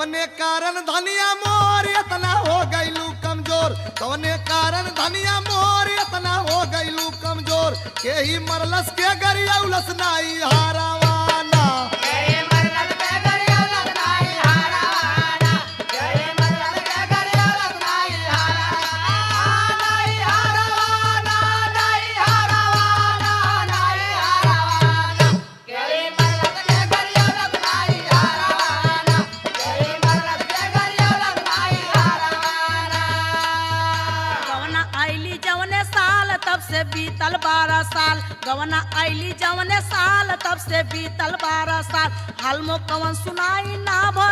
कवने कारण धनिया मोर इतना हो गईलू कमजोर, कवने कारण धनिया मोर इतना हो गईलू कमजोर, के ही मरलस के गरियौलस नाई हारावाना। बीतल 12 साल गवना आईली जवने साल तब से बीतल 12 साल हाल मो कवन सुनाई ना भर